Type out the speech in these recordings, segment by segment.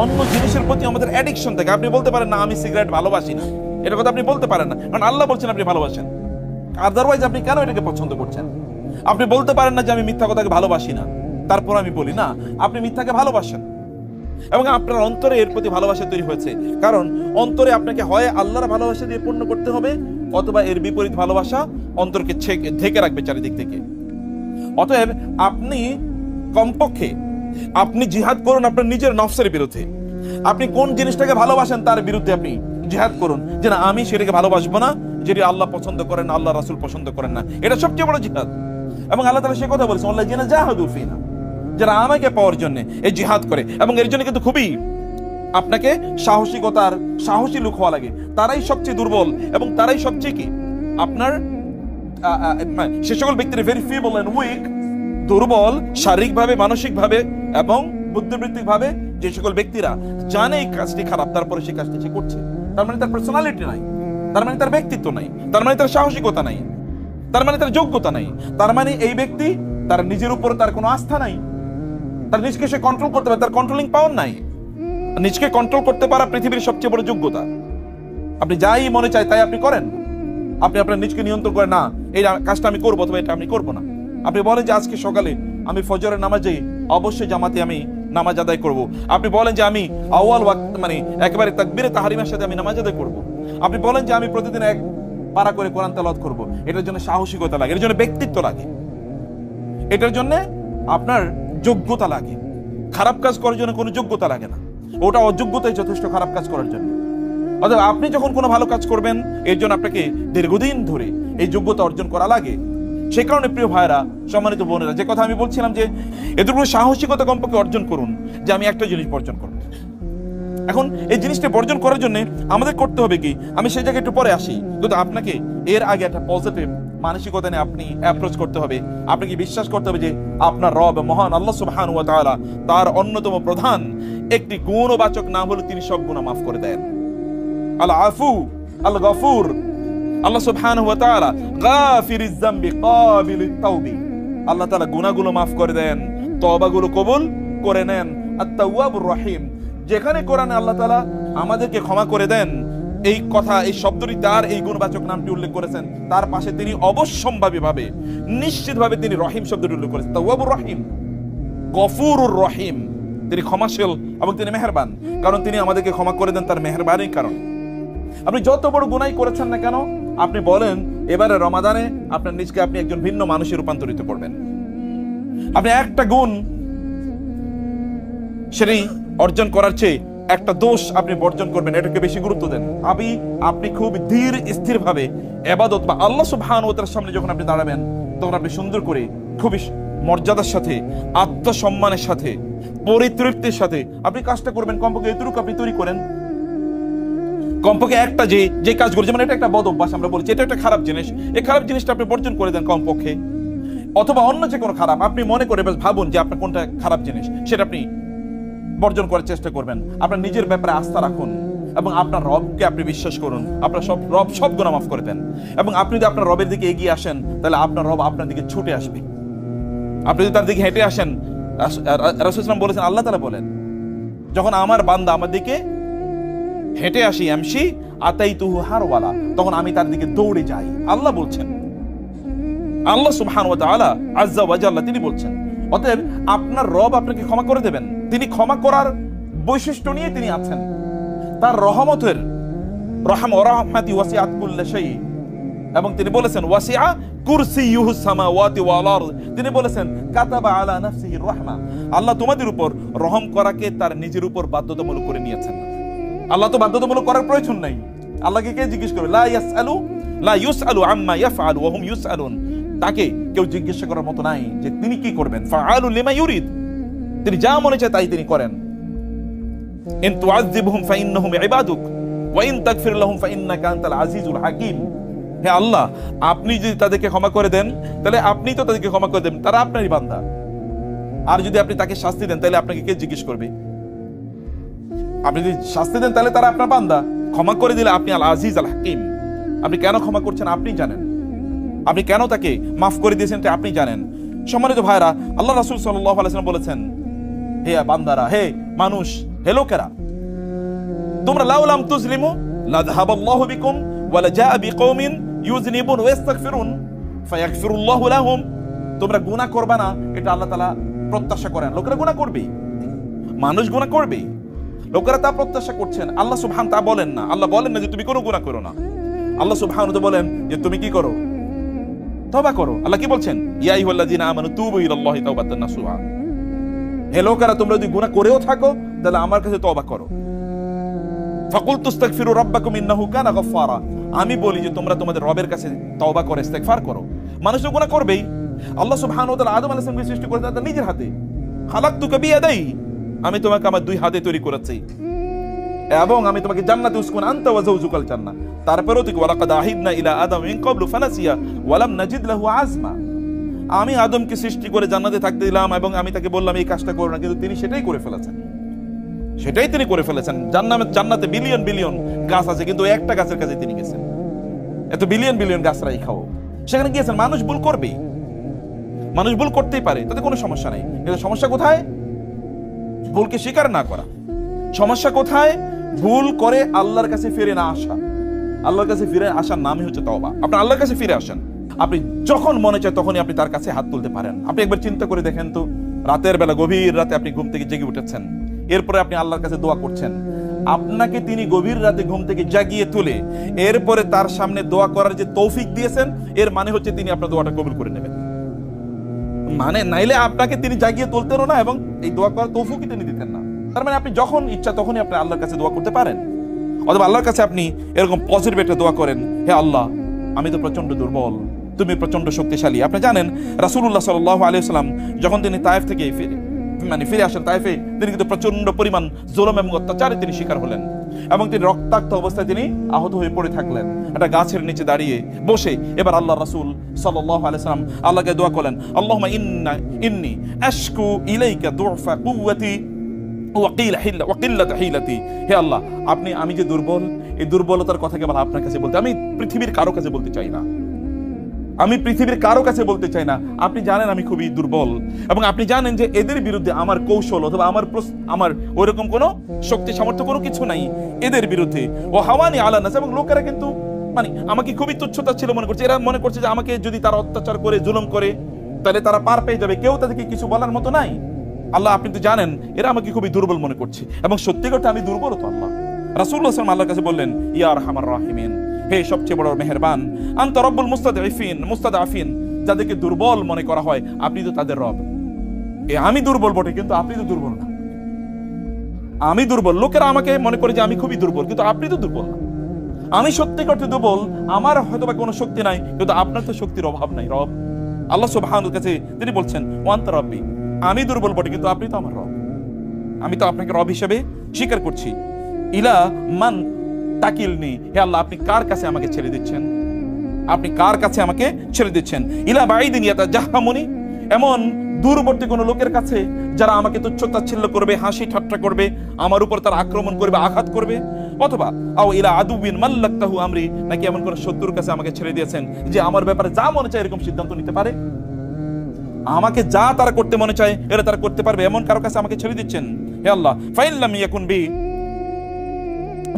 অন্য জিনিসের প্রতি আমাদের অ্যাডিকশন থাকে। আপনি বলতে পারেন না আমি সিগারেট ভালোবাসি না, এটা কথা আপনি বলতে পারেন না, কারণ আল্লাহ বলছেন আপনি ভালোবাসেন। আদারওয়াইজ আপনি কেন এটাকে পছন্দ করছেন? আপনি বলতে পারেন না যে আমি মিথ্যা কথাকে ভালোবাসি না, তারপর আমি বলি না, আপনি মিথ্যাকে ভালোবাসেন এবং আপনার অন্তরে এর প্রতি ভালোবাসা তৈরি হয়েছে। কারণ অন্তরে আপনাকে হয় আল্লাহর ভালোবাসা দিয়ে পূর্ণ করতে হবে, অথবা এর বিপরীত ভালোবাসা অন্তরকে ঢেকে রাখবে চারিদিক থেকে। অতএব আপনি কমপক্ষে আপনি জিহাদ করুন আপনার নিজের নফসের বিরুদ্ধে। আপনি কোন জিনিসটাকে ভালোবাসেন তার বিরুদ্ধে আপনি জিহাদ করুন, যে না আমি সেটাকে ভালোবাসবো না যেটি আল্লাহ পছন্দ করেন না, আল্লাহ রাসূল পছন্দ করেন না। এটা সবচেয়ে বড় জিহাদ। এবং আল্লাহ তাআলা সে কথা বলেছেন, আল্লাযীনা জাহাদু ফিনা, যারা আমাকে পাওয়ার জন্য এই জিহাদ করে। এবং এর জন্য কিন্তু খুবই আপনাকে সাহসী লোক হওয়া লাগে। তারাই সবচেয়ে দুর্বল এবং তারাই সবচেয়ে কি আপনার সে সকল ব্যক্তিরা ভেরি ফিবল এন্ড উইক, দুর্বল শারীরিকভাবে, মানসিকভাবে এবং বুদ্ধিবৃত্তিকভাবে। যে সকল ব্যক্তিরা জানে এই কাজটি খারাপ, তারপরে সেই কাজটি সে করছে, তার মানে তার পার্সোনালিটি নাই, তার মানে তার ব্যক্তিত্ব নাই, তার মানে তার সাহসিকতা নাই, তার মানে তার যোগ্যতা নাই, তার মানে এই ব্যক্তি তার নিজের উপর তার কোনো আস্থা নাই, তার নিজকে সে কন্ট্রোল করতে পারে, তার কন্ট্রোলিং পাওয়ার নাই। নিজকে কন্ট্রোল করতে পারা পৃথিবীর সবচেয়ে বড় যোগ্যতা। আপনি যাই মনে চায় তাই আপনি করেন, আপনি আপনার নিজকে নিয়ন্ত্রণ করেন না এই কাজটা আমি করবো অথবা এটা আমি করবো না। আপনি বলেন যে আজকে সকালে আমি ফজরের নামাজে অবশ্যই জামাতে আমি নামাজ আদায় করব। আপনি বলেন যে আমি আউয়াল ওয়াক্ত মানে একেবারে তাকবীরে তাহরিমের সাথে আমি নামাজ আদায় করব। আপনি বলেন যে আমি প্রতিদিন এক পারা করে কোরআন তেলাওয়াত করব। এটার জন্য সাহসিকতা লাগে, এর জন্য ব্যক্তিত্ব লাগে, এটার জন্য আপনার যোগ্যতা লাগে। খারাপ কাজ করার জন্য কোনো যোগ্যতা লাগে না, ওটা অযোগ্যতাই যথেষ্ট খারাপ কাজ করার জন্য। অর্থাৎ আপনি যখন কোনো ভালো কাজ করবেন এর জন্য আপনাকে দীর্ঘদিন ধরে এই যোগ্যতা অর্জন করা লাগে। সেই কারণে প্রিয় ভাইরা, সম্মানিত বোনেরা, যে কথা আমি বলছিলাম যে এতটুকু সাহসিকতা কমপক্ষে অর্জন করুন যে আমি একটা জিনিস বর্জন করব। এখন এই জিনিসটা বর্জন করার জন্য আমাদের করতে হবে কি, আমি সেই জায়গায় একটু পরে আসি, কিন্তু আপনাকে এর আগে একটা পজিটিভ মানসিকতা নিয়ে আপনি অ্যাপ্রোচ করতে হবে। আপনাকে বিশ্বাস করতে হবে যে আপনার রব মহান আল্লাহ সুবহানাহু ওয়া তাআলা, তার অন্যতম প্রধান একটি গুণবাচক নাম হলো তিনি সব গুনাহ মাফ করে দেন। আল আফু আল গফুর। আল্লাহ সুবহানাহু ওয়া তাআলা গাফিরিজ যামবি কাবিলিত তাওবি, আল্লাহ তাআলা গুনাহগুলো মাফ করে দেন, তওবাগুলো কবুল করে নেন। আত-তাওয়াবুর রহিম। যেখানে কোরআনে আল্লাহ তাআলা আমাদেরকে ক্ষমা করে দেন এই কথা, এই শব্দটি, তার এই গুণবাচক নামটি উল্লেখ করেছেন, তার পাশে তিনি অবশ্যম্ভাবী ভাবে নিশ্চিতভাবে তিনি রহিম শব্দটি উল্লেখ করেছেন। তাওয়াবুর রহিম, গফুরুর রহিম, তিনি ক্ষমাশীল এবং তিনি মেহেরবান, কারণ তিনি আমাদেরকে ক্ষমা করে দেন তার মেহেরবানির কারণে। আপনি যত বড় গুনাহ করেছেন না কেন, আপনি বলেন এবারে রমাদানে আপনার নিজকে আপনি একজন ভিন্ন মানুষে রূপান্তরিত করবেন। আপনি একটা গুণ সেটাই অর্জন করার চেয়ে একটা দোষ আপনি বর্জন করবেন, এটাকে বেশি গুরুত্ব দেন। আপনি খুব ধীর স্থির ভাবে ইবাদত বা আল্লাহ সুবহানাহু ওয়া তাআলার সামনে যখন আপনি দাঁড়াবেন, তখন আপনি সুন্দর করে খুবই মর্যাদার সাথে, আত্মসম্মানের সাথে, পরিতৃপ্তির সাথে আপনি কাজটা করবেন। কমপক্ষে এতটুকু আপনি তৈরি করেন। কমপক্ষে একটা যে কাজগুলো, যেমন এটা একটা বদ অভ্যাস আমরা বলছি, এটা একটা খারাপ জিনিস, এই খারাপ জিনিসটা আপনি বর্জন করে দেন কমপক্ষে। অথবা অন্য যে কোনো খারাপ আপনি মনে করে ভাবুন যে আপনার কোনটা খারাপ জিনিস, সেটা আপনি বর্জন করার চেষ্টা করবেন। আপনার নিজের ব্যাপারে আস্থা রাখুন এবং আপনার রবকে আপনি বিশ্বাস করুন, আপনার রব সব গুনাহ মাফ করে দেন। এবং আপনি যদি আপনার রবের দিকে এগিয়ে আসেন, তাহলে আপনার রব আপনার দিকে ছুটে আসবে। আপনি যদি তার দিকে হেঁটে আসেন, রাসূল সাল্লাল্লাহু আলাইহি ওয়াসাল্লাম বলেছেন, আল্লাহ তাআলা বলেন, যখন আমার বান্দা আমার দিকে হেঁটে আসি আমশি আতাইতুহু হারওয়ালা, তখন আমি তার দিকে দৌড়ে যাই। আল্লাহ বলছেন, আল্লাহ সুবহানাহু ওয়া তাআলা আযজা ওয়া জাল্লা তিনি বলছেন। অতএব আপনার রব আপনাকে ক্ষমা করে দেবেন। তিনি ক্ষমা করার বৈশিষ্ট্য নিয়ে তিনি আছেন। তার রহমতের রাহমাতি ওয়াসিআত কুল্লা শাই, এবং তিনি বলেছেন ওয়াসিআ কুরসিয়ুহুস সামাওয়াতি ওয়াল আরদ, তিনি বলেছেন কাতাবা আলা নাফসিহির রাহমা, আল্লাহ তোমাদের উপর রহম করাকে তার নিজের উপর বাধ্যতামূলক করে নিয়েছেন। আল্লাহ তো বাধ্যতামূলক করার প্রয়োজন নাই। আল্লাহকে কে জিজ্ঞেস করবে? লা ইউসআলু আম্মা ইয়াফআলু ওয়া হুম ইউসআলুন, তাকে কেউ জিজ্ঞাসা করার মতো নাই যে তিনি কি করবেন। ফাআলু লিমা ইউরিদ, তিনি যা মনে চায় তাই তিনি করেন। ইন তুআযিবহুম ফাইন্নাহুম ইবাদুক ওয়া ইন তাগফির লাহুম ফাইন্নাকা আনতাল আজিজুল হাকীম। হে আল্লাহ, আপনি যদি তাদেরকে ক্ষমা করে দেন তাহলে আপনি তো তাদেরকে ক্ষমা করে দেন, তারা আপনারই বান্দা। আর যদি আপনি তাকে শাস্তি দেন তাহলে আপনাকে কে জিজ্ঞেস করবে? আপনি যদি শাস্তি দেন তাহলে তারা আপনার বান্দা, ক্ষমা করে দিলে আপনি আল আজিজ আল হাকিম। আপনি কেন ক্ষমা করছেন আপনি জানেন, আপনি কেন তাকে মাফ করে দিয়েছেন আপনি জানেন। সম্মানিত ভাইরা, আল্লাহ রাসূল সাল্লাল্লাহু আলাইহি ওয়াসাল্লাম বলেছেন, হে বান্দারা, হে মানুষ, হে লোকেরা, তোমরা লাউ লাম তুজলিমু লাযহাবাল্লাহু বিকুম ওয়া লাজাআ বিকওমিন ইউযনিবুন ওয়া ইস্তাগফিরুন ফায়াগফিরুল্লাহু লাহুম। তোমরা গুনাহ করবে না, এটা আল্লাহ তাআলা প্রত্যাশা করেন। লোকেরা গুনাহ করবে, মানুষ গুনাহ করবে, লোকেরা তা প্রত্যাশা করছেন। আল্লাহ সুবহানাহু তা বলেন না। আল্লাহ বলেন না যে তুমি কোনো গুনাহ করো না। আল্লাহ সুবহানাহু বলেন যে তুমি কি করো? তওবা করো। আল্লাহ কি বলছেন? ইয়া আইয়ুহাল্লাযীনা আমানু তুবু ইলাল্লাহি তাওবাতান নাসুহা। হে লোকেরা, তোমরা যদি গুনাহ করেও থাকো তাহলে আমার কাছে তওবা করো। ফাকুলতু আস্তাগফিরু রাব্বাকুম ইন্নাহু কানা গাফফারা। আমি বলি যে তোমরা তোমাদের রবের কাছে তওবা করে ইস্তেগফার করো। মানুষ তো গুনাহ করবেই। আল্লাহ সুবহানাহু ওয়া তাআলা আদম আলাইহিস সালামকে সৃষ্টি করেছেন তার নিজের হাতে। খালাকতুকা বিয়াদাই, আমি তোমাকে আমার দুই হাতে তৈরি করেছি এবং আমি তোমাকে জান্নাতে উসকুন আনতা ওয়া যাওজুকাল জান্নাহ। তারপরেও তুই ওয়ালাকাদ আহিদনা ইলা আদম মিন ক্বাবলু ফানাসিয়া ওয়া লাম নাজিদ লাহু আজমা। আমি আদমকে সৃষ্টি করে জান্নাতে থাকতে দিলাম এবং আমি তাকে বললাম এই কাজটা করো না, কিন্তু তিনি সেটাই করে ফেলেছেন। সেটাই তিনি করে ফেলেছেন। জান্নাতে বিলিয়ন বিলিয়ন গাছ আছে, কিন্তু একটা গাছের কাছে তিনি গেছেন। এত বিলিয়ন বিলিয়ন গাছ রাই খাও, সেখানে গিয়েছেন। মানুষ ভুল করবেই, মানুষ ভুল করতেই পারে, তাতে কোনো সমস্যা নাই। কিন্তু সমস্যা কোথায়? ভুলকে স্বীকার না করা। সমস্যা কোথায়? ভুল করে আল্লাহর কাছে ফিরে না আসা। আল্লাহর কাছে ফিরে আসার নামই হচ্ছে তওবা। আপনি আল্লাহর কাছে ফিরে আসেন। আপনি যখন মনে চায় তখনই আপনি তার কাছে হাত তুলতে পারেন। আপনি একবার চিন্তা করে দেখেন তো, রাতের বেলা গভীর রাতে আপনি ঘুম থেকে জেগে উঠেছেন, এরপরে আপনি আল্লাহর কাছে দোয়া করছেন। আপনাকে তিনি গভীর রাতে ঘুম থেকে জাগিয়ে তুলে এরপরে তার সামনে দোয়া করার যে তৌফিক দিয়েছেন, এর মানে হচ্ছে তিনি আপনার দোয়াটা কবুল করে নেবেন। মানে নাইলে আপনাকে তিনি জাগিয়ে তুলতেনও না এবং এই দোয়া করার তৌফিকই তিনি দিতেন না। তার মানে আপনি যখন ইচ্ছা তখনই আপনি আল্লাহর কাছে দোয়া করতে পারেন। অথবা আল্লাহর কাছে আপনি এরকম পজিটিভ একটা দোয়া করেন, হে আল্লাহ, আমি তো প্রচন্ড দুর্বল, তুমি প্রচন্ড শক্তিশালী। আপনি জানেন রাসূলুল্লাহ সাল্লাল্লাহু আলাইহি ওয়াসাল্লাম যখন তিনি তায়েফ থেকে ফিরে আসেন, তায়েফে তিনি কিন্তু প্রচন্ড পরিমাণ জুলুম এবং অত্যাচারে তিনি শিকার হলেন এবং তিনি রক্তাক্ত অবস্থায় তিনি আহত হয়ে পড়ে থাকলেন একটা গাছের নিচে দাঁড়িয়ে বসে। এবার আল্লাহ রাসূল সাল্লাল্লাহু আলাইহি ওয়াসাল্লাম আল্লাহকে দোয়া করলেন, আল্লাহুম্মা ইন্নী আশকু ইলাইকা দু'ফা কুওয়াতি ওয়া কিল্লাতা হিলাতি। হে আল্লাহ, আমি যে দুর্বল, এই দুর্বলতার কথা কেবল আপনার কাছে বলতে, আমি পৃথিবীর কারো কাছে বলতে চাই না। আমি পৃথিবীর কারো কাছে বলতে চাই না। আপনি জানেন আমি খুবই দুর্বল এবং আপনি জানেন যে এদের বিরুদ্ধে আমার কৌশল অথবা আমার ওইরকম কোনো শক্তি সামর্থ্য কোনো কিছু নাই এদের বিরুদ্ধে। ও হাওয়ানি আলা নাস, এবং লোকেরা কিন্তু আমাকে খুবই তুচ্ছতা ছিল মনে করছে। এরা মনে করছে যে আমাকে যদি তারা অত্যাচার করে জুলুম করে তাহলে তারা পার পেয়ে যাবে, কেউ তাদেরকে কিছু বলার মতো নাই। আল্লাহ, আপনি তো জানেন এরা আমাকে খুবই দুর্বল মনে করছে এবং সত্যি কথা আমি দুর্বল তো। আল্লাহ রাসূলুল্লাহ সাল্লাল্লাহু আলাইহি ওয়াসাল্লাম আল্লাহর কাছে বললেন, ইয়া আরহামার রাহিমিন, হে সবচেয়ে বড় মেহেরবান, আনতা রব্বুল মুস্তাদআফিন, যাদেরকে দুর্বল মনে করা হয় আপনি তো তাদের রব। আমি দুর্বল বটে, কিন্তু আপনি তো দুর্বল না। আমি দুর্বল, লোকেরা আমাকে মনে করে যে আমি খুবই দুর্বল, কিন্তু আপনি তো দুর্বল না। আমি সত্যিকার অর্থে দুর্বল, আমার হয়তোবা কোনো শক্তি নাই, কিন্তু আপনার তো শক্তির অভাব নাই। রব আল্লাহ সুবহানাহু কাছে তিনি বলছেন, ওয়া আনতা রব্বি, আমি দুর্বল বটে, কিন্তু আপনি তো আমার রব। আমি তো আপনাকে রব হিসেবে স্বীকার করছি। ইলা মান তাকিলনি, হে আল্লাহ, আপনি কার কাছে আমাকে ছেড়ে দিচ্ছেন? আপনি কার কাছে আমাকে ছেড়ে দিচ্ছেন? ইলা বাইদিন ইয়াতাজাহামুনি, এমন দূরবর্তী কোন লোকের কাছে যারা আমাকে তুচ্ছ-তাচ্ছিল্য করবে, হাসি ঠাট্টা করবে, আমার উপর তারা আক্রমণ করবে, আঘাত করবে। অথবা আও ইলা আদুবিন মাল্লাকতাহু আমরি, নাকি এমন কোন শত্রুর কাছে আমাকে ছেড়ে দিয়েছেন যে আমার ব্যাপারে যা মনে চায় এরকম সিদ্ধান্ত নিতে পারে, আমাকে যা তারা করতে মনে চায় এটা তারা করতে পারবে, এমন কারো কাছে আমাকে ছেড়ে দিচ্ছেন। হে আল্লাহ, ফাইন লাম ইয়াকুন বি,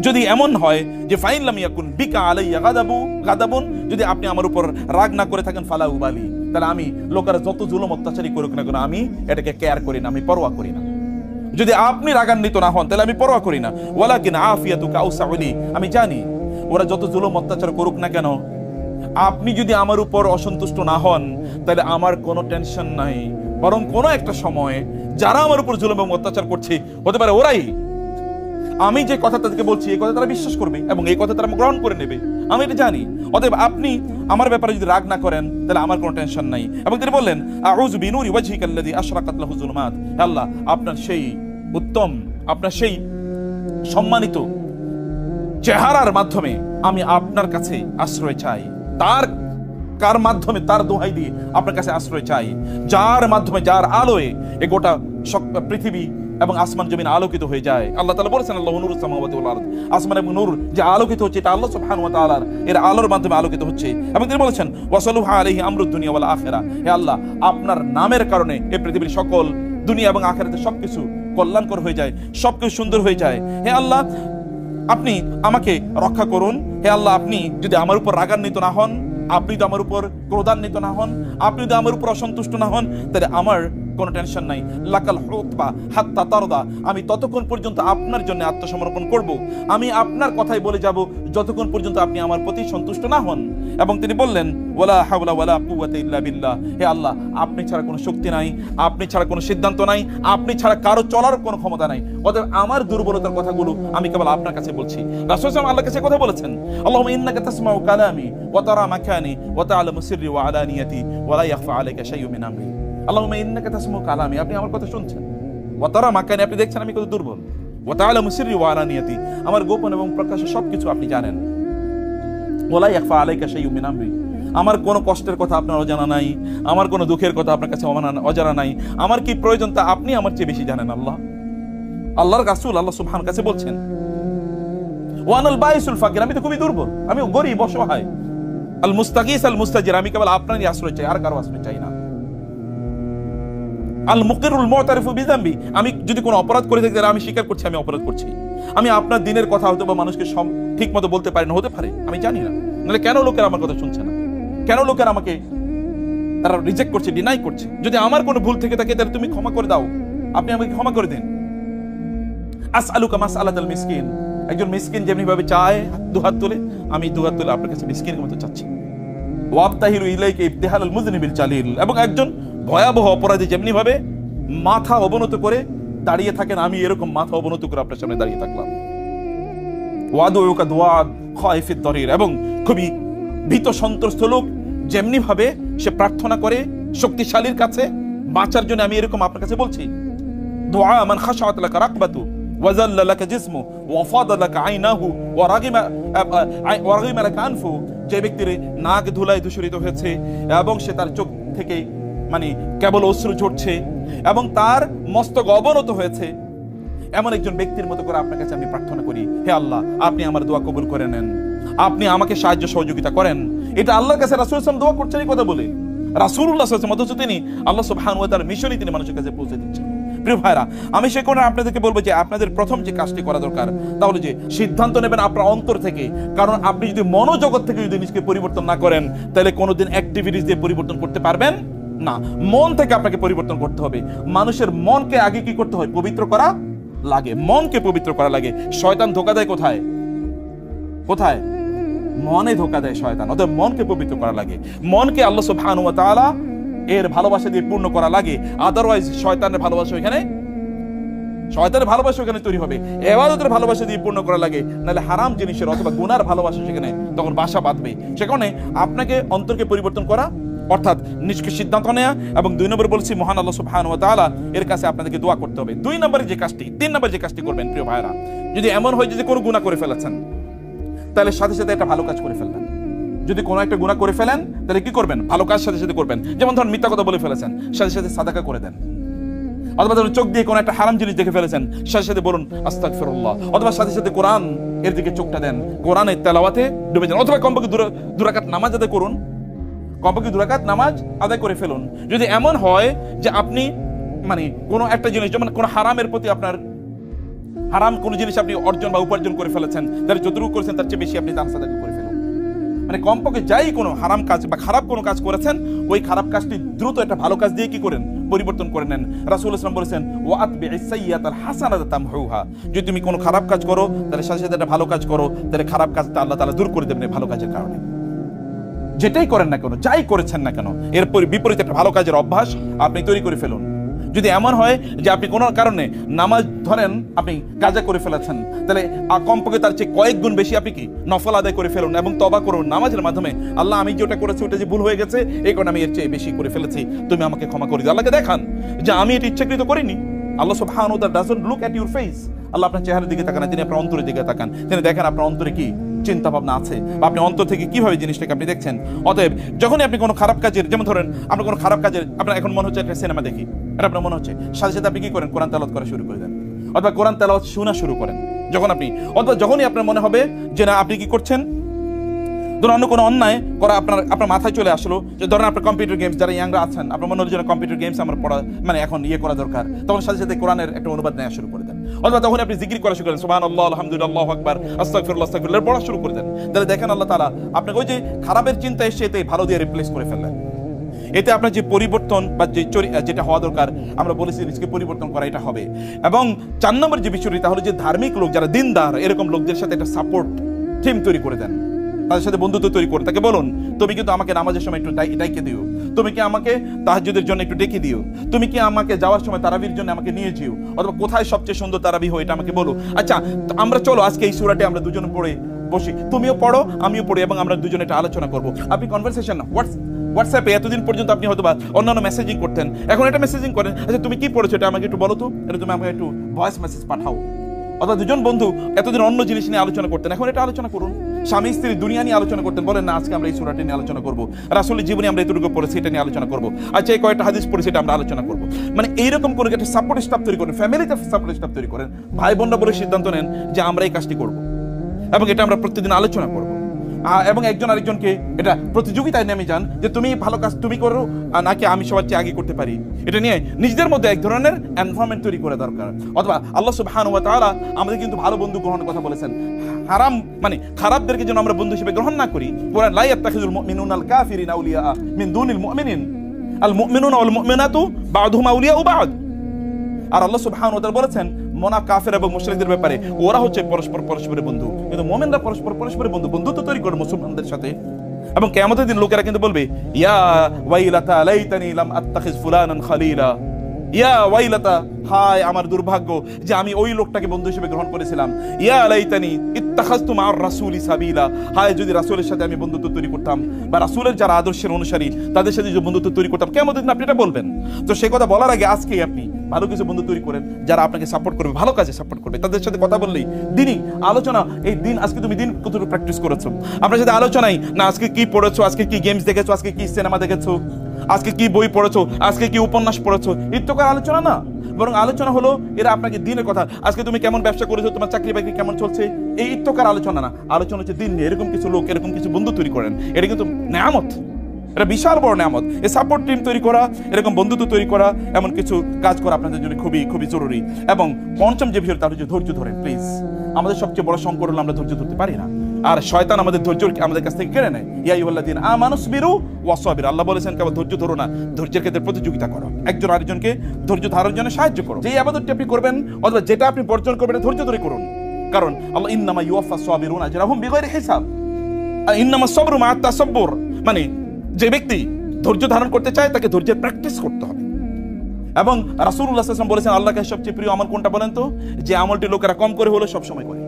যদি এমন হয় যে ফাইন লাম ইয়াকুন বিকা আলাইয়া গাদাবুন, যদি আপনি আমার উপর রাগ না করে থাকেন, ফালা উবালি, তাহলে আমি লোকেরা যত জুলুম অত্যাচারী করুক না কেন আমি এটাকে কেয়ার করি না, আমি পরোয়া করি না। যদি আপনি রাগান্বিত না হন তাহলে আমি পরোয়া করি না। ওয়ালাকিন আফিয়াতুকা আউসাউলি, আমি জানি ওরা যত জুলুম অত্যাচার করুক না কেন, আপনি যদি আমার উপর অসন্তুষ্ট না হন তাহলে আমার কোনো টেনশন নাই, বরং কোনো একটা সময় যারা আমার উপর জুলুম এবং অত্যাচার করছে হতে পারে ওরাই আমি যে কথা তাদেরকে বলছি এই কথা তারা বিশ্বাস করবে এবং এই কথা তারা গ্রহণ করে নেবে, আমি এটা জানি। অতএব আপনি আমার ব্যাপারে যদি রাগ না করেন তাহলে আমার কোনো টেনশন নাই। এবং তিনি বললেন, আউযু বিনুরি ওয়াজহিকাল্লাযী আশরাকাত লাহু যুলুমাত, আল্লাহ, আপনার সেই উত্তম, আপনার সেই সম্মানিত চেহারার মাধ্যমে আমি আপনার কাছে আশ্রয় চাই। কার মাধ্যমে? তার দোহাই দিয়ে আপনার কাছে আশ্রয় চাই, যার মাধ্যমে, যার আলোয় এই গোটা পৃথিবী এবং আসমান জমিন আলোকিত হয়ে যায়। আল্লাহ তাআলা বলেছেন, আল্লাহু নূরুস সামাওয়াতি ওয়াল আরদ, আসমান এবং নূর যে আলোকিত হচ্ছে এটা আল্লাহ সুবহানাহু ওয়া তাআলার এর আলোর মাধ্যমে আলোকিত হচ্ছে। এবং তিনি বলেছেন, ওয়াসালুহা আলাইহি আমরুদ দুনিয়া ওয়াল আখিরা, হে আল্লাহ, আপনার নামের কারণে এই পৃথিবীর সকল দুনিয়া এবং আখিরাতের সবকিছু কল্যাণকর হয়ে যায়, সবকিছু সুন্দর হয়ে যায়। হে আল্লাহ, আপনি আমাকে রক্ষা করুন। হে আল্লাহ, আপনি যদি আমার উপর রাগান্বিত না হন, আপনি যদি আমার উপর ক্রোধান্বিত না হন, আপনি যদি আমার উপর অসন্তুষ্ট না হন, তাহলে আমার কোনো টেনশন নাই। লাকাল হুকবা হাত্তা তারদা, আমি ততক্ষণ পর্যন্ত আপনার জন্য আত্মসমর্পণ করব, আমি আপনার কথাই বলে যাব যতক্ষণ পর্যন্ত আপনি আমার প্রতি সন্তুষ্ট না হন। এবং তিনি বললেন, ওয়ালা হাওলা ওয়ালা কুওয়াতা ইল্লা বিল্লাহ, হে আল্লাহ, আপনি ছাড়া কোনো শক্তি নাই, আপনি ছাড়া কোনো সিদ্ধান্ত নাই, আপনি ছাড়া কারো চলার কোনো ক্ষমতা নাই। অতএব আমার দুর্বলতার কথাগুলো আমি কেবল আপনার কাছে বলছি। রাসূল সাল্লাল্লাহু আলাইহি ওয়াসাল্লাম আল্লাহর কাছে কথা বলেছেন, আল্লাহুম্মা ইন্নাকা তাসমাউ কালামি ওয়া তারা মাকানি ওয়া তা'লামু সিররি ওয়া আলানিয়াতি ওয়া লা ইয়াখফা আলাইকা শাইউম মিন আমরি। আল্লাহুম্মা ইন্নাকা তাসমাউ কালামি, আপনি আমার কথা শুনছেন, ওয়া তারা মাকানি, আপনি দেখছেন আমি কত দুর্বল, ওয়া তা'লামু সিররি ওয়া আলানিয়াতি, আমার গোপন এবং প্রকাশ্য সবকিছু আপনি জানেন, ওয়া লা ইয়াখফা আলাইকা শাইউম মিন আমরি, আমার কোনো কষ্টের কথা আপনার অজানা নাই, আমার কোনো দুঃখের কথা আপনার কাছে অজানা নাই, আমার কি প্রয়োজন তা আপনি আমার চেয়ে বেশি জানেন। আল্লাহর রাসূল আল্লাহ সুবহানাহু কাছে বলছেন, ওয়ানাল বাইসুল ফাকির, আমি তো খুবই দুর্বল, আমি গরীব অসহায়, আল মুস্তাগীস আল মুস্তাজির, আমি কেবল আপনারই আশ্রয় চাই, আর কারো আশ্রয় চাই না। আল মুকিরুল মুতারিফু বিযামবি, আমি যদি কোনো অপরাধ করে থাকি আমি স্বীকার করছি আমি অপরাধ করছি, আমি আপনার দিনের কথা হয়তো বা মানুষকে ঠিক মতো বলতে পারি না, হতে পারে আমি জানি না, নাহলে কেন লোকেরা আমার কথা শুনছে না, কেন লোকেরা আমাকে তারা রিজেক্ট করছে, ডিনাই করছে। যদি আমার কোনো ভুল থেকে থাকে তাহলে তুমি ক্ষমা করে দাও, আপনি আমাকে ক্ষমা করে দিন। আসআলুকা মাসআলাতাল মিসকিন, একজন মিসকিন যেমনি ভাবে চায় দুহাত তুলে, আমি দুহাত তুলে আপনার কাছে মিসকিনের মতো চাচ্ছি। ওয়াবতাহিলু ইলাইকা ইবতিহালাল মুযনিবিল জালিল, এবং একজন ভয়াবহ অপরাধী যেমনি ভাবে মাথা অবনত করে দাঁড়িয়ে থাকেন, আমি এরকম মাথা অবনত করে আপনার সামনে দাঁড়িয়ে থাকলাম। ওয়াদুউকা দুআদ খায়ফিদ দরির, এবং খুবই ভীত সন্ত্রস্ত লোক যেমনি ভাবে সে প্রার্থনা করে শক্তিশালীর কাছে বাঁচার জন্য, আমি এরকম আপনার কাছে বলছি। দুআ মান খাশাআত লাকা রাকবাতু ওয়া যাল্লা লাকা জিসমু ওয়া ফাদা লাকা আইনাহু ওয়া রাগিমা লাকা আনফু, যে ব্যক্তির নাক ধুলায় দূষিত হয়েছে এবং সে তার চোখ থেকে মানে কেবল অশ্রু ঝরছে এবং তার মস্তক অবনত হয়েছে, এমন একজন ব্যক্তির মতো করে আপনার কাছে আমি প্রার্থনা করি। হে আল্লাহ, আপনি আমার দোয়া কবুল করে নেন, আপনি আমাকে সাহায্য সহযোগিতা করেন। এটা আল্লাহর কাছে রাসূল সাল্লাল্লাহু আলাইহি ওয়াসাল্লাম দোয়া করছেন এই কথা বলে। রাসূলুল্লাহ সাল্লাল্লাহু আলাইহি ওয়াসাল্লাম, অথচ তিনি আল্লাহ সুবহানাহু ওয়া তাআলার মিশনই তিনি মানুষের কাছে পৌঁছে দিচ্ছেন। প্রিয় ভাইরা, আমি সে কোণে আপনাদেরকে বলবো যে আপনাদের প্রথম যে কাজটি করা দরকার তা হলো যে সিদ্ধান্ত নেবেন আপনার অন্তর থেকে। কারণ আপনি যদি মনোজগৎ থেকে যদি নিজেকে পরিবর্তন না করেন তাহলে কোনোদিন অ্যাক্টিভিটিস দিয়ে পরিবর্তন করতে পারবেন না। মন থেকে আপনাকে পরিবর্তন করতে হবে। মানুষের মনকে আগে কি করতে হয়? পবিত্র করা লাগে, মনকে পবিত্র করা লাগে। শয়তান ধোঁকা দেয় কোথায়? কোথায়? মনে ধোঁকা দেয় শয়তান। অতএব মনকে পবিত্র করা লাগে, মনকে আল্লাহ সুবহানাহু ওয়া তাআলা এর ভালোবাসা দিয়ে পূর্ণ করা লাগে। আদারওয়াইজ শয়তানের ভালোবাসা ওখানে তৈরি হবে। ইবাদতের ভালোবাসা দিয়ে পূর্ণ করা লাগে, নাহলে হারাম জিনিসের অথবা গুনার ভালোবাসা সেখানে তখন বাসা বাঁধবে। সেখানে আপনাকে অন্তরকে পরিবর্তন করা অর্থাৎ নিজকে সিদ্ধান্ত নেওয়া, এবং 2 নম্বর বলছি মহান আল্লাহ সুবহানাহু ওয়া তাআলা এর কাছে আপনাদেরকে দোয়া করতে হবে। 2 নম্বরে যে কাজটি, 3 নম্বরে যে কাজটি করবেন প্রিয় ভাইরা, যদি এমন হয় যে কোনো গুনাহ করে ফেলেছেন তাহলে সাথে সাথে একটা ভালো কাজ করে ফেলবেন। যদি কোনো একটা গুনাহ করে ফেলেন তাহলে কি করবেন? ভালো কাজ সাথে সাথে করবেন। যেমন ধরুন মিথ্যা কথা বলে ফেলেছেন, সাথে সাথে সাদাকা করে দেন। অথবা ধরুন চোখ দিয়ে কোনো একটা হারাম জিনিস দেখে ফেলেছেন, সাথে সাথে বলুন আস্তাগফিরুল্লাহ। অথবা সাথে সাথে কোরআন এর দিকে চোখটা দেন, কোরআনের তেলাওয়াতে ডুবে যান। অথবা কমপক্ষে 2 রাকাত নামাজ আদায় করুন, কমপক্ষে 2 রাকাত নামাজ আদায় করে ফেলুন। যদি এমন হয় যে আপনি মানে কোনো একটা জিনিস, যেমন কোনো হারামের প্রতি আপনার হারাম কোনো জিনিস আপনি অর্জন বা উপার্জন করে ফেলেছেন, তাহলে যতটুকু করেছেন তার চেয়ে বেশি আপনি দান সাদাকা করে ফেলুন। মানে কমপক্ষে যাই কোনো হারাম কাজ বা খারাপ কোনো কাজ করেছেন, ওই খারাপ কাজটি দ্রুত একটা ভালো কাজ দিয়ে কি করেন? পরিবর্তন করে নেন। রাসূলুল্লাহ সাল্লাল্লাহু আলাইহি ওয়াসাল্লাম বলেছেন, ওয়া আতবি'is সাইয়্যাতাল হাসানাতা তামহুহা, যদি তুমি কোনো খারাপ কাজ করো তাহলে সাথে সাথে একটা ভালো কাজ করো, তাহলে খারাপ কাজটা আল্লাহ তাআলা দূর করে দেবেন ভালো কাজের কারণে। যেটাই করেন না কেন, যাই করেছেন না কেন, এর বিপরীতে একটা ভালো কাজের অভ্যাস আপনি তৈরি করে ফেলুন। যদি এমন হয় যে আপনি কোনো কারণে নামাজ ধরেন আপনি কাজা করে ফেলেছেন, তাহলে কমপক্ষে তার চেয়ে কয়েক গুণ বেশি আপনি কি নফল আদায় করে ফেলুন এবং তওবা করুন নামাজের মাধ্যমে। আল্লাহ, আমি যেটা করেছি ওটা যে ভুল হয়ে গেছে, এই কারণে আমি এর চেয়ে বেশি করে ফেলেছি, তুমি আমাকে ক্ষমা করে দিও। আল্লাহকে দেখান যে আমি এটা ইচ্ছাকৃত করিনি। আল্লাহ সুবহানাহু ওয়া তাআলা doesn't look at your face. Allah আপনার চেহারার দিকে তাকান না, তিনি আপনার অন্তরের দিকে তাকান। তিনি দেখেন আপনার অন্তরে কি চিন্তা ভাবনা আছে, বা আপনি অন্তর থেকে কিভাবে জিনিসটাকে আপনি দেখছেন। অতএব যখনই আপনি কোনো খারাপ কাজের, যেমন ধরেন আপনি কোনো খারাপ কাজের, আপনার এখন মনে হচ্ছে একটা সিনেমা দেখি, এটা আপনার মনে হচ্ছে, সাথে সাথে আপনি কি করেন? কোরআন তেলাওয়াত করা শুরু করে দেন, অথবা কোরআন তেলাওয়াত শোনা শুরু করেন। যখন আপনি, অথবা যখনই আপনার মনে হবে যে না আপনি কি করছেন, ধরুন অন্য কোনো অন্যায় করা আপনার মাথায় চলে আসলো, যে ধরেন আপনার কম্পিউটার গেমস, যারা ইয়াংরা আছেন আপনার মনে হলো যে কম্পিউটার গেমস আমার পড়া মানে এখন করা দরকার, তখন সাথে সাথে কোরআনের একটা অনুবাদ নেওয়া শুরু করে দেন, অথবা তখন আপনি জিকির করা শুরু করেন, সুবহানাল্লাহ, আলহামদুলিল্লাহ, আল্লাহু আকবার, আস্তাগফিরুল্লাহ, আস্তাগফিরুল্লাহ পড়া শুরু করে দেন। তাহলে দেখেন আল্লাহ তাআলা আপনাকে ওই যে খারাপের চিন্তা এসে এতে ভালো দিয়ে রিপ্লেস করে ফেললেন। এতে আপনার যে পরিবর্তন বা যেটা হওয়া দরকার, আমরা বলেছি নিজেকে পরিবর্তন করা, এটা হবে। এবং 4 নম্বর যে বিষয়টি, তাহলে যে ধার্মিক লোক যারা দিনদার, এরকম লোকদের সাথে একটা সাপোর্ট টিম তৈরি করে দেন, তাদের সাথে বন্ধুত্ব তৈরি করুন। তাকে বলুন, তুমি কিন্তু আমাকে নামাজের সময় একটু ডাইকে দিও, তুমি কি আমাকে তাহাজ্জুদের জন্য একটু ডেকে দিও, তুমি কি আমাকে যাওয়ার সময় তারাবির জন্য আমাকে নিয়ে যেও, অথবা কোথায় সবচেয়ে সুন্দর তারাবি হয় এটা আমাকে বলো। আচ্ছা, আমরা চলো আজকে এই সূরাটি আমরা দুজন পড়ে বসি, তুমিও পড়ো আমিও পড়ি, এবং আমরা দুজনে এটা আলোচনা করবো। আপনি কনভারসেশন না হোয়াটসঅ্যাপে এতদিন পর্যন্ত আপনি হয়তো বা অন্যান্য মেসেজিং করতেন, এখন এটা মেসেজিং করেন, আচ্ছা তুমি কি পড়েছো এটা আমাকে একটু বলো তো, এটা তুমি আমাকে একটু ভয়েস মেসেজ পাঠাও। অথবা দুজন বন্ধু এতদিন অন্য জিনিস নিয়ে আলোচনা করতেন, এখন এটা আলোচনা করুন। স্বামী স্ত্রী দুনিয়া নিয়ে আলোচনা করতেন, বলেন না আজকে আমরা এই সূরাটি নিয়ে আলোচনা করবো, রাসূলের জীবনে আমরা এতটুকু পড়েছি এটা নিয়ে আলোচনা করবো, আচ্ছা এই কয়েকটা হাদিস পড়েছি এটা আমরা আলোচনা করবো। মানে এইরকম করে একটা সাপোর্ট স্টাফ তৈরি করেন, ফ্যামিলিতে সাপোর্ট স্টাফ তৈরি করেন, ভাই বোনরা বলে সিদ্ধান্ত নেন যে আমরা এই কাজটি করবো এবং এটা আমরা প্রতিদিন আলোচনা করবো। এবং একজন আরেকজনকে এটা প্রতিযোগিতায় নেমে যান যে তুমি ভালো কাজ তুমি করো নাকি আমি সবার চেয়ে আগে করতে পারি, এটা নিয়ে নিজেদের মধ্যে এক ধরনের এনভায়রনমেন্ট তৈরি করে দরকার। অথবা আল্লাহ সুবহানাহু ওয়া তাআলা আমাদের কিন্তু ভালো বন্ধু গ্রহণের কথা বলেছেন, হারাম মানে খারাপদেরকে যেন আমরা বন্ধু হিসেবে গ্রহণ না করি। কোরআন লা ইয়াত্তাখিযুল মুমিনুনা আল কাফিরিনা আউলিয়া মিন দুনিল মুমিনিন আল মুমিনুনা ওয়াল মুমিনাতু বা'দুহুম আউলিয়াউ বা'দ। আর আল্লাহ সুবহানাহু ওয়া তাআলা বলেছেন কাফের এবং মুশরিকদের ব্যাপারে ওরা হচ্ছে পরস্পরের বন্ধু, কিন্তু মুমিনরা পরস্পরের বন্ধু, বন্ধুত্ব তৈরি করে মুসলমানদের সাথে। এবং কিয়ামতের দিন লোকেরা কিন্তু বলবে, ইয়া ওয়াইলাতা লাইতানি লাম আত্তাখিজ ফুলানান খালিলা, ইয়া ওয়াইলাতা, হায় আমার দুর্ভাগ্য যে আমি ওই লোকটাকে বন্ধু হিসেবে গ্রহণ করেছিলাম, ইয়া লাইতানি ইত্তাখাযতু মা'আর রাসূলি সাবিলা, হায় যদি রাসূলের সাথে আমি বন্ধুত্ব তৈরি করতাম, বা রাসূলের যারা আদর্শের অনুসারী তাদের সাথে যদি বন্ধুত্ব তৈরি করতাম। কিয়ামতের দিন আপনি এটা বলবেন। তো সেই কথা বলার আগে আজকেই আপনি ভালো কিছু বন্ধু তৈরি করেন যারা আপনাকে সাপোর্ট করবে, ভালো কাজে সাপোর্ট করবে। তাদের সাথে কথা বললেই দিনই আলোচনা, এই দিন আজকে তুমি দিন কতটুকু প্র্যাকটিস করেছো, আপনার সাথে আলোচনাই না আজকে কি পড়েছো, আজকে কি গেমস দেখেছো, আজকে কি সিনেমা দেখেছো, আজকে কি বই পড়েছো, আজকে কি উপন্যাস পড়েছো, ইত্যকার আলোচনা না, বরং আলোচনা হলো এরা আপনাকে দিনের কথা, আজকে তুমি কেমন ব্যবসা করেছো, তোমার চাকরি বাকরি কেমন চলছে, এই ইত্যকার আলোচনা না, আলোচনা হচ্ছে দিন নিয়ে। এরকম কিছু লোক, এরকম কিছু বন্ধু তৈরি করেন, এটা কিন্তু নেয়ামত, এটা বিশাল বড় নেয়ামত। এই সাপোর্ট টিম তৈরি করা, এরকম বন্ধুত্ব তৈরি করা, এমন কিছু কাজ করা আপনাদের জন্য খুবই খুবই জরুরি। এবং পঞ্চম যে বিষয়টা তার হচ্ছে ধৈর্য ধরেন প্লিজ। আমাদের সবচেয়ে বড় সংকট হলো আমরা ধৈর্য ধরতে পারি না, আর শয়তান আমাদের ধৈর্য আমাদের কাছ থেকে কেড়ে নেয়। ইয়া আইয়ুহাল্লাযীনা আমানুসবিরু ওয়াসবিরু, আল্লাহ বলেছেন কেবল ধৈর্য ধরো না, ধৈর্যের ক্ষেত্রে প্রতিযোগিতা করো, একজন আরেকজনকে ধৈর্য ধারণের জন্য সাহায্য করো। যেই ইবাদতটি আপনি করবেন অথবা যেটা আপনি বর্জন করবেন ধৈর্য ধরে করুন, কারণ আল্লাহ ইন্নামা ইউওয়াফাস সাবিরুনা আজরাহুম বিগাইরি হিসাব, ইন্নামা সাবরু মা'আত তাসাব্বুর, মানে যে ব্যক্তি ধৈর্য ধারণ করতে চায় তাকে ধৈর্যের প্র্যাকটিস করতে হবে। এবং রাসূলুল্লাহ সাল্লাল্লাহু আলাইহি ওয়াসাল্লাম বলেছেন আল্লাহর কাছে সবচেয়ে প্রিয় আমল কোনটা বলেন তো, যে আমলটি লোকেরা কম করে হলো সব সময় করে,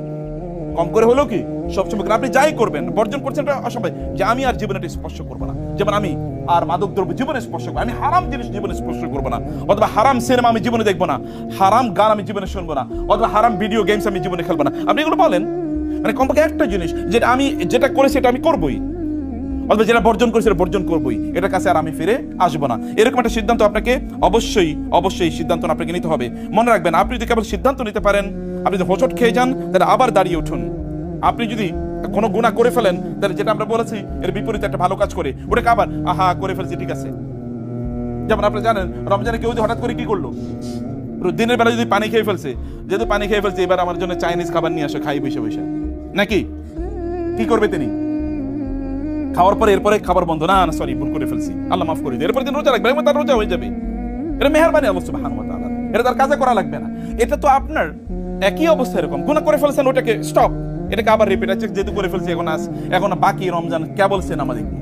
কম করে হলো কি সব সময় করে। আপনি যাই করবেন বর্জন করছেন এটা অসম্ভব, যে আমি আর জীবনে স্পর্শ করবো না, যেমন আমি আর মাদকদ্রব্য জীবনে স্পর্শ করবো, আমি হারাম জিনিস জীবনে স্পর্শ করবো না, অথবা হারাম সিনেমা আমি জীবনে দেখবো না, হারাম গান আমি জীবনে শুনবো না, অথবা হারাম ভিডিও গেমস আমি জীবনে খেলবো না। আপনি এগুলো বলেন, মানে কমপক্ষে একটা জিনিস যেটা আমি যেটা করেছি এটা আমি করবোই, অথবা যেটা বর্জন করেছি সেটা বর্জন করবোই, এটার কাছে আর আমি ফিরে আসবো না। এরকম একটা সিদ্ধান্ত আপনাকে অবশ্যই সিদ্ধান্ত আপনাকে নিতে হবে। মনে রাখবেন, আপনি যদি কেবল সিদ্ধান্ত নিতে পারেন, আপনি যদি হোঁচট খেয়ে যান তাহলে আবার দাঁড়িয়ে উঠুন। আপনি যদি কোনো গুনাহ করে ফেলেন তাহলে যেটা আমরা বলেছি এর বিপরীতে একটা ভালো কাজ করে ওটাকে আবার করে ফেলছি ঠিক আছে। যেমন আপনি জানেন রমজানে কেউ যদি হঠাৎ করে কি করলো, দিনের বেলা যদি পানি খেয়ে ফেলছে, যেহেতু পানি খেয়ে ফেলছে এবার আমার জন্য চাইনিজ খাবার নিয়ে আসে, খাই বসে বসে, নাকি কি করবে তিনি? খাওয়ার পরে এরপরে খাবার বন্ধ, না সরি ভুল করে ফেলছি, আল্লাহ মাফ করে দিন, এরপরে দিন রোজা রাখবে, তার রোজা হয়ে যাবে। এটা মেহেরবানি আল্লাহ সুবহানাহু ওয়া তাআলা, এটা তার কাজে করা লাগবে না। এটা তো আপনার একই অবস্থা, এরকম গুনাহ করে ফেলছেন ওটাকে স্টপ, এটাকে আবার রিপিট, আছে যেহেতু করে ফেলছি এখন বাকি রমজান কেবল সিনেমা দেখি,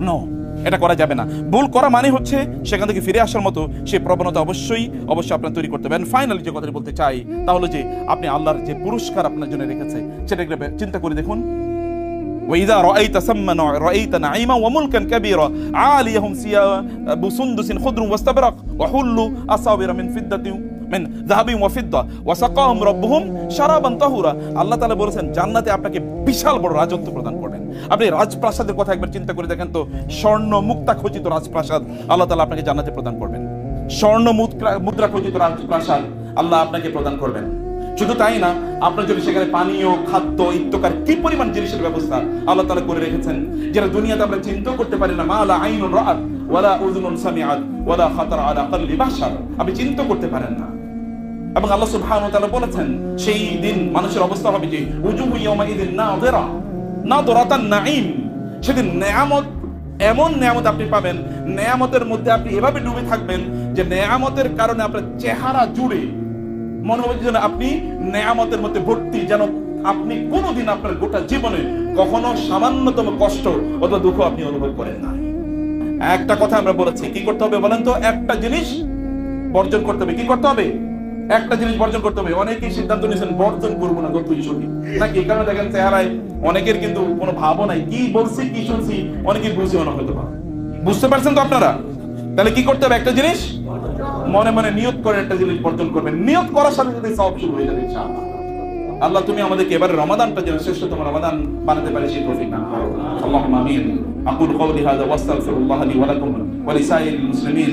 নো, এটা করা যাবে না। ভুল করা মানে হচ্ছে সেখান থেকে ফিরে আসার মতো সেই প্রবণতা অবশ্যই আপনার তৈরি করতে হবে। ফাইনালি যে কথাটি বলতে চাই তা হলো যে আপনি আল্লাহর যে পুরস্কার আপনার জন্য রেখেছে সেটা চিন্তা করে দেখুন। وإذا رأيت ثم رأيت نعيما وملكا كبيرا عاليهم ثياب سندس خضر واستبرق وحلوا أساور من فضة من ذهب وفضة وسقاهم ربهم شرابا طهورا। আল্লাহ তাআলা বলেছেন জান্নাতে আপনাকে বিশাল বড় রাজত্ব প্রদান করবেন। আপনি রাজপ্রাসাদের কথা একবার চিন্তা করে দেখেন তো, স্বর্ণ মুক্তা খচিত রাজপ্রাসাদ আল্লাহ তাআলা আপনাকে জান্নাতে প্রদান করবেন। স্বর্ণ মুদ্রা খচিত রাজপ্রাসাদ আল্লাহ আপনাকে প্রদান করবেন। শুধু তাই না, আপনার যদি সেখানে পানীয়, খাদ্য, ইত্তকার কি পরিমাণ জিনিসের ব্যবস্থা আল্লাহ তাআলা করে রেখেছেন, যেটা দুনিয়াতে আমরা চিন্তা করতে পারি না। মা লা আইনুন রাআত ওয়ালা উযুনুন সামিআত ওয়ালা খাতার আলা কলবি বাশার, আপনি চিন্তা করতে পারেন না। এবং আল্লাহ সুবহানাহু ওয়া তাআলা বলেছেন, সেই দিন মানুষের অবস্থা হবে যে উজুহু ইয়াওমাইযিন নাযিরা নাযরাতান নাঈম, সেদিন নেয়ামত, এমন নেয়ামত আপনি পাবেন, নেয়ামতের মধ্যে আপনি এভাবে ডুবে থাকবেন যে নেয়ামতের কারণে আপনার চেহারা জুড়ে মনে হবে যেন আপনি নেয়ামতের মধ্যে ভর্তি, যেন আপনি কোনোদিন আপনার গোটা জীবনে কখনো সামান্যতম কষ্ট অথবা দুঃখ আপনি অনুভব করেন না। একটা কথা আমরা বলেছি, কি করতে হবে বলেন তো? একটা জিনিস বর্জন করতে হবে। কি করতে হবে? একটা জিনিস বর্জন করতে হবে। অনেকেই সিদ্ধান্ত নিয়েছেন বর্জন করবো না, যতই শুনি নাকি। এই কারণে দেখেন চেহারায় অনেকের কিন্তু কোনো ভাবও নাই, কি বলছি কি শুনছি অনেকেই বুঝিও না হয়তো। বুঝতে পারছেন তো আপনারা? তাহলে কি করতে হবে? একটা জিনিস মনে মনে নিয়ত করে একটা জিনিস বর্জন করবেন। নিয়ত করার সাথে সাথে সওয়াব শুরু হয়ে যাবে ইনশাআল্লাহ। আল্লাহ তুমি আমাদেরকে এবারে রমাদানটা যেন শ্রেষ্ঠতম রমাদান বানাতে পারি সেই তৌফিক দান করো। আল্লাহুম্মা আমিন। আকুলু কওলি হাযা ওয়াস্তাগফিরুল্লাহ লি ওয়া লাকুম ওয়া লিসাইরিল মুসলিমিন।